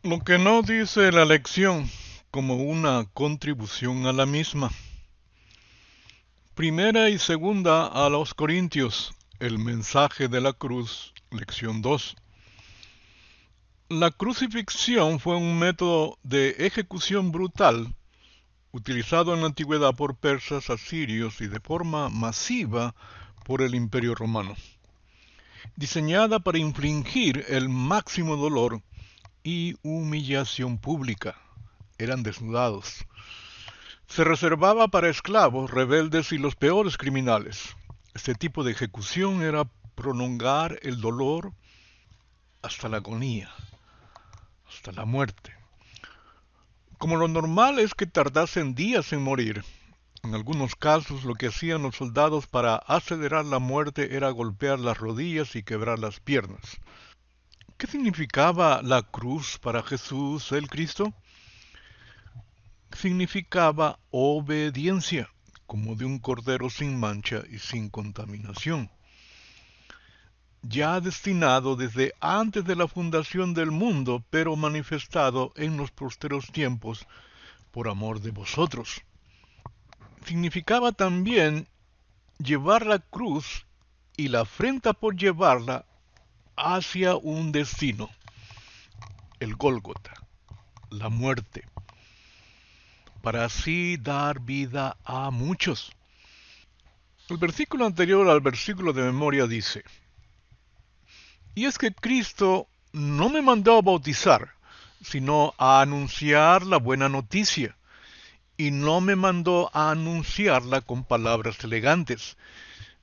Lo que no dice la lección como una contribución a la misma. Primera y segunda a los Corintios, el mensaje de la cruz, lección 2. La crucifixión fue un método de ejecución brutal utilizado en la antigüedad por persas, asirios y de forma masiva por el Imperio Romano, diseñada para infligir el máximo dolor y humillación pública. Eran desnudados. Se reservaba para esclavos, rebeldes y los peores criminales. Este tipo de ejecución era prolongar el dolor hasta la agonía, hasta la muerte. Como lo normal es que tardasen días en morir, en algunos casos lo que hacían los soldados para acelerar la muerte era golpear las rodillas y quebrar las piernas. ¿Qué significaba la cruz para Jesús el Cristo? Significaba obediencia, como de un cordero sin mancha y sin contaminación, ya destinado desde antes de la fundación del mundo, pero manifestado en los posteros tiempos por amor de vosotros. Significaba también llevar la cruz y la afrenta por llevarla hacia un destino, el Gólgota, la muerte, para así dar vida a muchos. El versículo anterior al versículo de memoria dice: y es que Cristo no me mandó a bautizar, sino a anunciar la buena noticia, y no me mandó a anunciarla con palabras elegantes.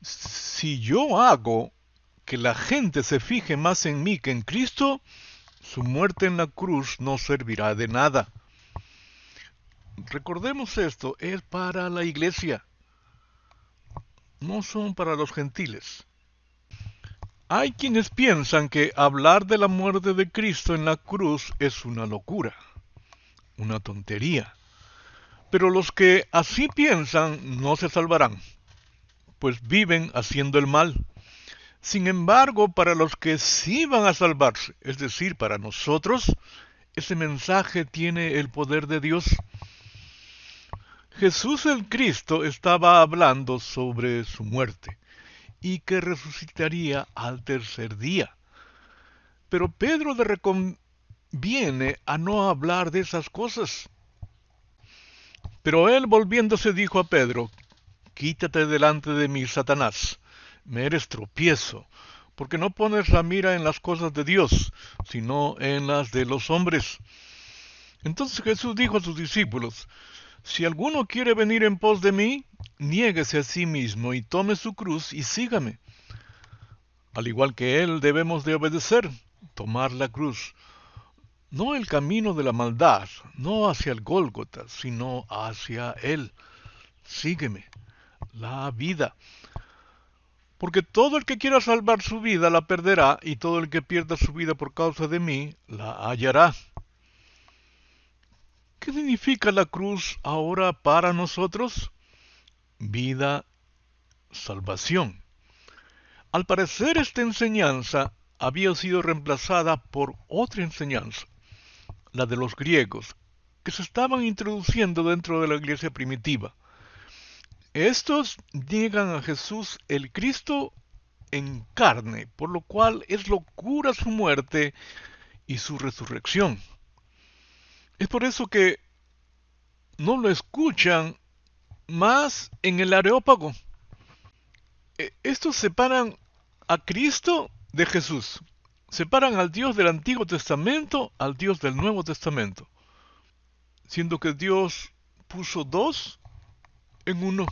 Si yo hago que la gente se fije más en mí que en Cristo, su muerte en la cruz no servirá de nada. Recordemos esto, es para la iglesia, no son para los gentiles. Hay quienes piensan que hablar de la muerte de Cristo en la cruz es una locura, una tontería. Pero los que así piensan no se salvarán, pues viven haciendo el mal. Sin embargo, para los que sí van a salvarse, es decir, para nosotros, ese mensaje tiene el poder de Dios. Jesús el Cristo estaba hablando sobre su muerte y que resucitaría al tercer día. Pero Pedro le reconviene a no hablar de esas cosas. Pero él volviéndose dijo a Pedro: quítate delante de mí, Satanás, me eres tropiezo, porque no pones la mira en las cosas de Dios, sino en las de los hombres. Entonces Jesús dijo a sus discípulos: si alguno quiere venir en pos de mí, niéguese a sí mismo y tome su cruz y sígame. Al igual que él debemos de obedecer, tomar la cruz. No el camino de la maldad, no hacia el Gólgota, sino hacia él. Sígueme, la vida. Porque todo el que quiera salvar su vida la perderá, y todo el que pierda su vida por causa de mí la hallará. ¿Qué significa la cruz ahora para nosotros? Vida, salvación. Al parecer esta enseñanza había sido reemplazada por otra enseñanza, la de los griegos, que se estaban introduciendo dentro de la iglesia primitiva. Estos niegan a Jesús el Cristo en carne, por lo cual es locura su muerte y su resurrección. Es por eso que no lo escuchan más en el Areópago. Estos separan a Cristo de Jesús. Separan al Dios del Antiguo Testamento al Dios del Nuevo Testamento, siendo que Dios puso dos en uno.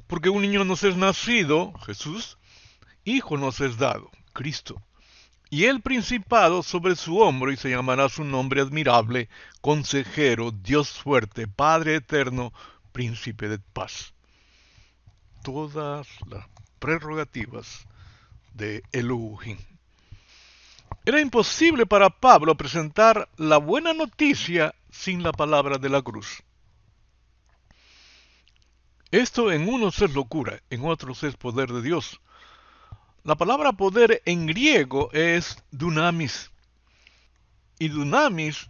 Porque un niño nos es nacido, Jesús, hijo nos es dado, Cristo. Y el principado sobre su hombro, y se llamará su nombre admirable, consejero, Dios fuerte, Padre eterno, príncipe de paz. Todas las prerrogativas de Elohim. Era imposible para Pablo presentar la buena noticia sin la palabra de la cruz. Esto en unos es locura, en otros es poder de Dios. La palabra poder en griego es dunamis, y dunamis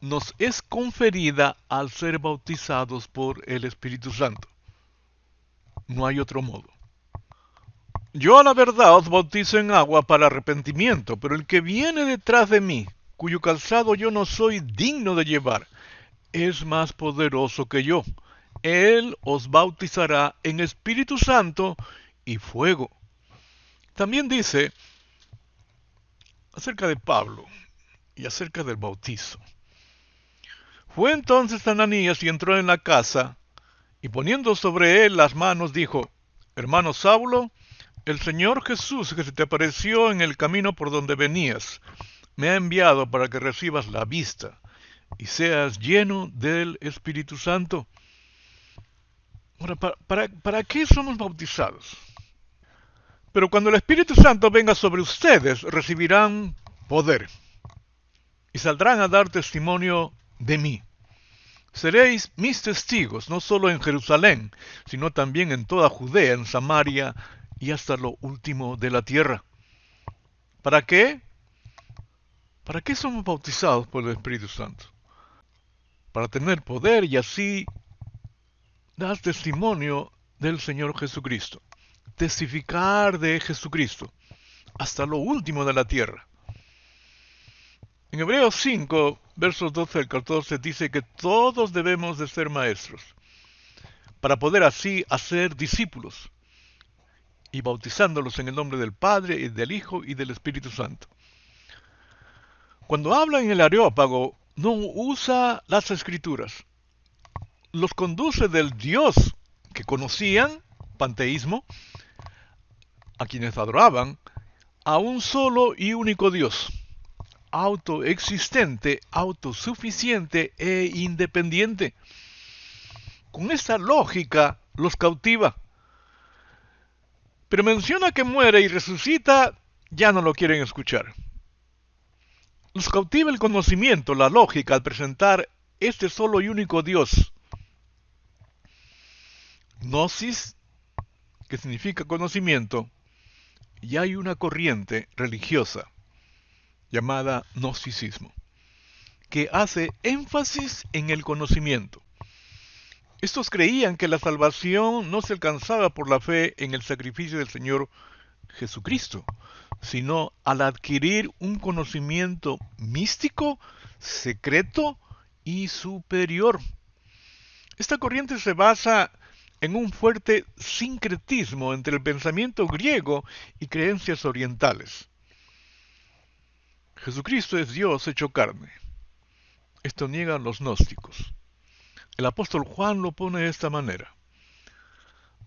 nos es conferida al ser bautizados por el Espíritu Santo. No hay otro modo. Yo a la verdad os bautizo en agua para arrepentimiento, pero el que viene detrás de mí, cuyo calzado yo no soy digno de llevar, es más poderoso que yo. Él os bautizará en Espíritu Santo y fuego. También dice acerca de Pablo y acerca del bautizo. Fue entonces Ananías y entró en la casa, y poniendo sobre él las manos dijo: Hermano Saulo, el Señor Jesús, que se te apareció en el camino por donde venías, me ha enviado para que recibas la vista y seas lleno del Espíritu Santo. Ahora, ¿para qué somos bautizados? Pero cuando el Espíritu Santo venga sobre ustedes, recibirán poder y saldrán a dar testimonio de mí. Seréis mis testigos, no solo en Jerusalén, sino también en toda Judea, en Samaria y hasta lo último de la tierra. ¿Para qué? ¿Para qué somos bautizados por el Espíritu Santo? Para tener poder y así dar testimonio del Señor Jesucristo. Testificar de Jesucristo hasta lo último de la tierra. En Hebreos 5, versos 12 al 14 dice que todos debemos de ser maestros para poder así hacer discípulos y bautizándolos en el nombre del Padre y del Hijo y del Espíritu Santo. Cuando habla en el Areópago, no usa las Escrituras. Los conduce del Dios que conocían, panteísmo, a quienes adoraban, a un solo y único Dios, autoexistente, autosuficiente e independiente. Con esta lógica los cautiva. Pero menciona que muere y resucita, ya no lo quieren escuchar. Los cautiva el conocimiento, la lógica, al presentar este solo y único Dios. Gnosis, que significa conocimiento, y hay una corriente religiosa llamada gnosticismo, que hace énfasis en el conocimiento. Estos creían que la salvación no se alcanzaba por la fe en el sacrificio del Señor Jesucristo, sino al adquirir un conocimiento místico, secreto y superior. Esta corriente se basa en un fuerte sincretismo entre el pensamiento griego y creencias orientales. Jesucristo es Dios hecho carne. Esto niegan los gnósticos. El apóstol Juan lo pone de esta manera: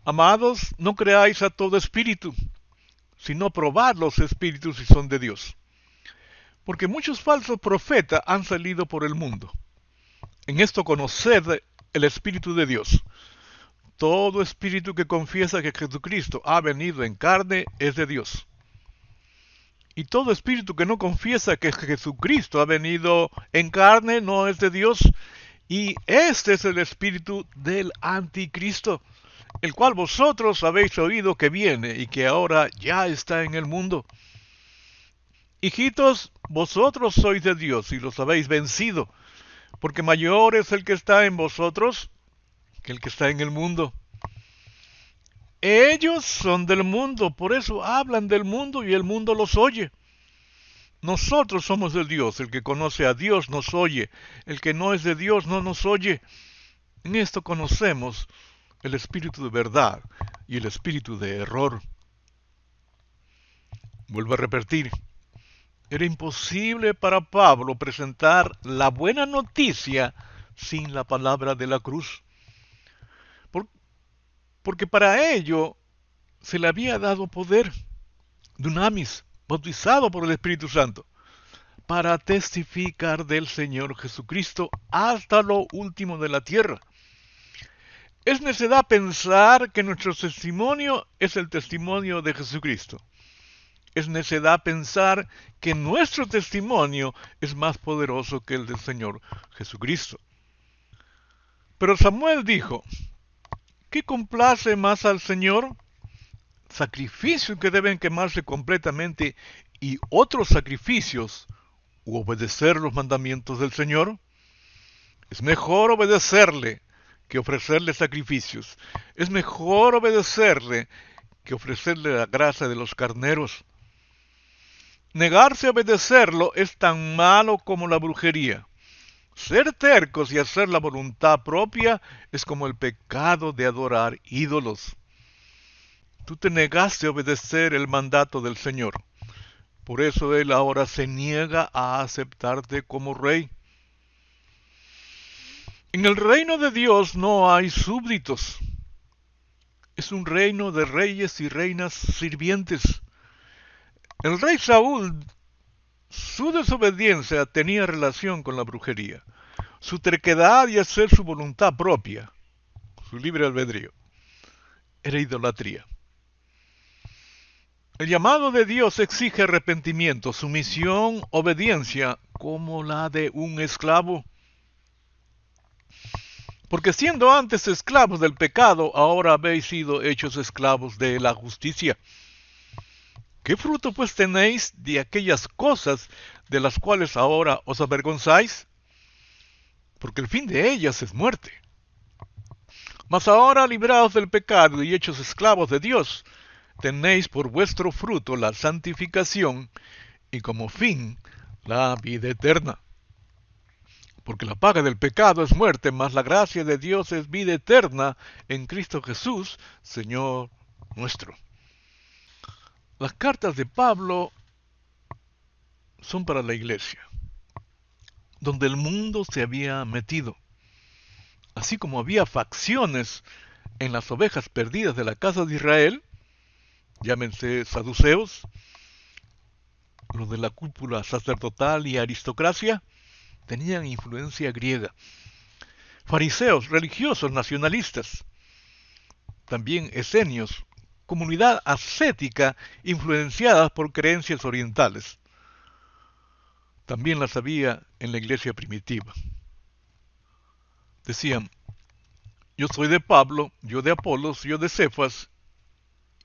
Amados, no creáis a todo espíritu, sino probad los espíritus si son de Dios. Porque muchos falsos profetas han salido por el mundo. En esto conoced el Espíritu de Dios. Todo espíritu que confiesa que Jesucristo ha venido en carne es de Dios. Y todo espíritu que no confiesa que Jesucristo ha venido en carne no es de Dios. Y este es el espíritu del anticristo, el cual vosotros habéis oído que viene y que ahora ya está en el mundo. Hijitos, vosotros sois de Dios y los habéis vencido, porque mayor es el que está en vosotros que el que está en el mundo. Ellos son del mundo, por eso hablan del mundo y el mundo los oye. Nosotros somos de Dios, el que conoce a Dios nos oye, el que no es de Dios no nos oye. En esto conocemos el espíritu de verdad y el espíritu de error. Vuelvo a repetir, era imposible para Pablo presentar la buena noticia sin la palabra de la cruz, porque para ello se le había dado poder, dunamis, bautizado por el Espíritu Santo, para testificar del Señor Jesucristo hasta lo último de la tierra. Es necedad pensar que nuestro testimonio es el testimonio de Jesucristo. Es necedad pensar que nuestro testimonio es más poderoso que el del Señor Jesucristo. Pero Samuel dijo: ¿qué complace más al Señor? Sacrificios que deben quemarse completamente y otros sacrificios u obedecer los mandamientos del Señor? Es mejor obedecerle que ofrecerle sacrificios. Es mejor obedecerle que ofrecerle la grasa de los carneros. Negarse a obedecerlo es tan malo como la brujería. Ser tercos y hacer la voluntad propia es como el pecado de adorar ídolos. Tú te negaste a obedecer el mandato del Señor. Por eso Él ahora se niega a aceptarte como rey. En el reino de Dios no hay súbditos. Es un reino de reyes y reinas sirvientes. El rey Saúl, su desobediencia tenía relación con la brujería. Su terquedad y hacer su voluntad propia, su libre albedrío, era idolatría. El llamado de Dios exige arrepentimiento, sumisión, obediencia, como la de un esclavo. Porque siendo antes esclavos del pecado, ahora habéis sido hechos esclavos de la justicia. ¿Qué fruto pues tenéis de aquellas cosas de las cuales ahora os avergonzáis? Porque el fin de ellas es muerte. Mas ahora, librados del pecado y hechos esclavos de Dios, tenéis por vuestro fruto la santificación y como fin la vida eterna. Porque la paga del pecado es muerte, mas la gracia de Dios es vida eterna en Cristo Jesús, Señor nuestro. Las cartas de Pablo son para la iglesia, donde el mundo se había metido. Así como había facciones en las ovejas perdidas de la casa de Israel, llámense saduceos, los de la cúpula sacerdotal y aristocracia, tenían influencia griega. Fariseos, religiosos, nacionalistas, también esenios, comunidad ascética influenciada por creencias orientales. También las había en la iglesia primitiva. Decían, yo soy de Pablo, yo de Apolos, yo de Cefas,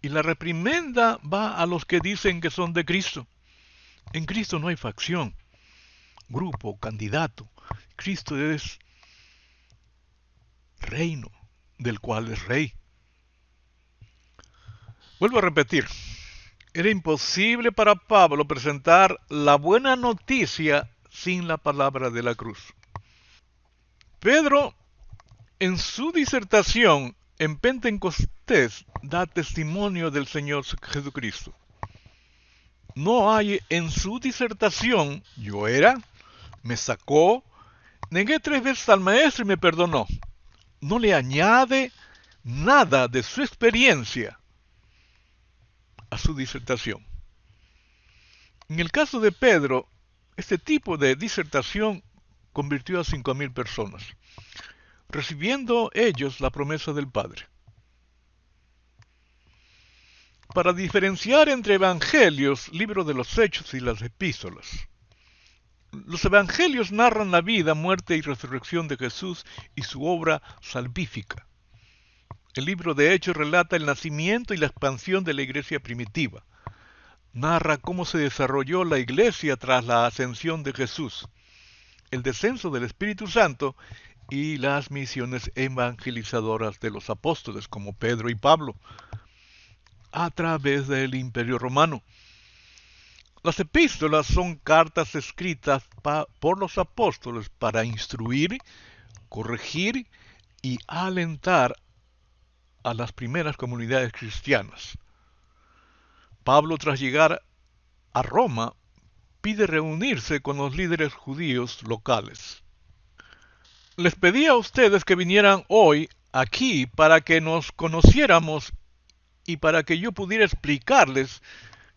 y la reprimenda va a los que dicen que son de Cristo. En Cristo no hay facción, grupo, candidato. Cristo es reino, del cual es rey. Vuelvo a repetir, era imposible para Pablo presentar la buena noticia sin la palabra de la cruz. Pedro, en su disertación en Pentecostés, da testimonio del Señor Jesucristo. No hay en su disertación, yo era, me sacó, negué 3 veces al maestro y me perdonó. No le añade nada de su experiencia a su disertación. En el caso de Pedro, este tipo de disertación convirtió a 5,000 personas, recibiendo ellos la promesa del Padre. Para diferenciar entre evangelios, libro de los Hechos y las epístolas. Los evangelios narran la vida, muerte y resurrección de Jesús y su obra salvífica. El libro de Hechos relata el nacimiento y la expansión de la iglesia primitiva. Narra cómo se desarrolló la iglesia tras la ascensión de Jesús, el descenso del Espíritu Santo y las misiones evangelizadoras de los apóstoles como Pedro y Pablo a través del Imperio Romano. Las epístolas son cartas escritas por los apóstoles para instruir, corregir y alentar a las primeras comunidades cristianas. Pablo, tras llegar a Roma, pide reunirse con los líderes judíos locales. Les pedí a ustedes que vinieran hoy aquí para que nos conociéramos y para que yo pudiera explicarles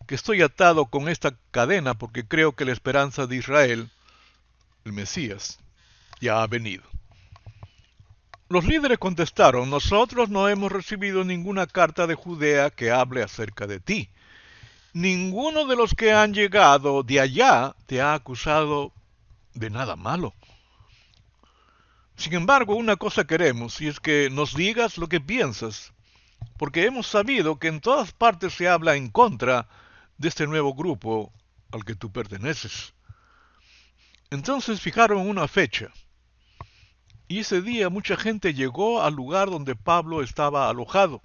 que estoy atado con esta cadena porque creo que la esperanza de Israel, el Mesías, ya ha venido. Los líderes contestaron, nosotros no hemos recibido ninguna carta de Judea que hable acerca de ti. Ninguno de los que han llegado de allá te ha acusado de nada malo. Sin embargo, una cosa queremos, y es que nos digas lo que piensas, porque hemos sabido que en todas partes se habla en contra de este nuevo grupo al que tú perteneces. Entonces fijaron una fecha, y ese día mucha gente llegó al lugar donde Pablo estaba alojado.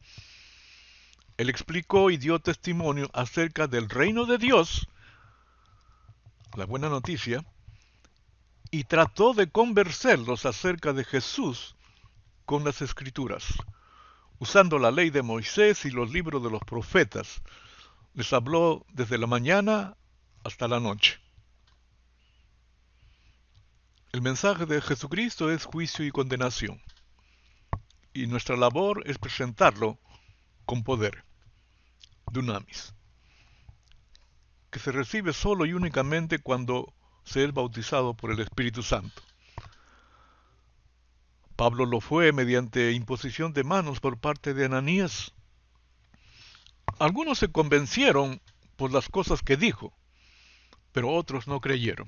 Él explicó y dio testimonio acerca del reino de Dios, la buena noticia, y trató de convencerlos acerca de Jesús con las Escrituras, usando la ley de Moisés y los libros de los profetas. Les habló desde la mañana hasta la noche. El mensaje de Jesucristo es juicio y condenación, y nuestra labor es presentarlo con poder, dunamis, que se recibe solo y únicamente cuando se es bautizado por el Espíritu Santo. Pablo lo fue mediante imposición de manos por parte de Ananías. Algunos se convencieron por las cosas que dijo, pero otros no creyeron.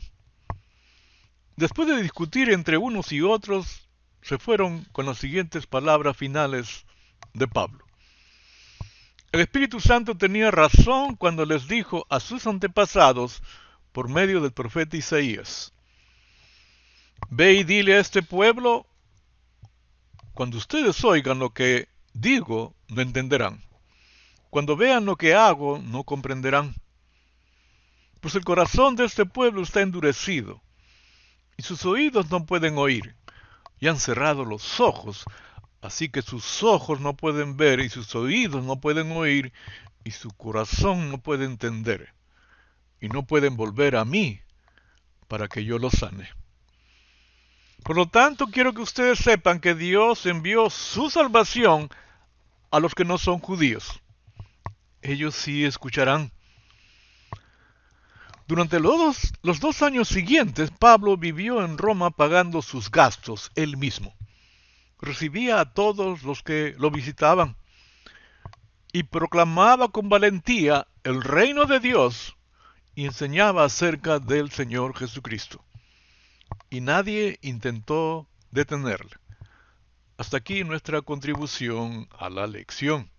Después de discutir entre unos y otros, se fueron con las siguientes palabras finales de Pablo. El Espíritu Santo tenía razón cuando les dijo a sus antepasados por medio del profeta Isaías: Ve y dile a este pueblo, cuando ustedes oigan lo que digo, no entenderán. Cuando vean lo que hago, no comprenderán. Pues el corazón de este pueblo está endurecido, y sus oídos no pueden oír, y han cerrado los ojos, así que sus ojos no pueden ver, y sus oídos no pueden oír, y su corazón no puede entender, y no pueden volver a mí para que yo los sane. Por lo tanto, quiero que ustedes sepan que Dios envió su salvación a los que no son judíos. Ellos sí escucharán. Durante los 2 años siguientes, Pablo vivió en Roma pagando sus gastos él mismo. Recibía a todos los que lo visitaban y proclamaba con valentía el reino de Dios y enseñaba acerca del Señor Jesucristo. Y nadie intentó detenerle. Hasta aquí nuestra contribución a la lección.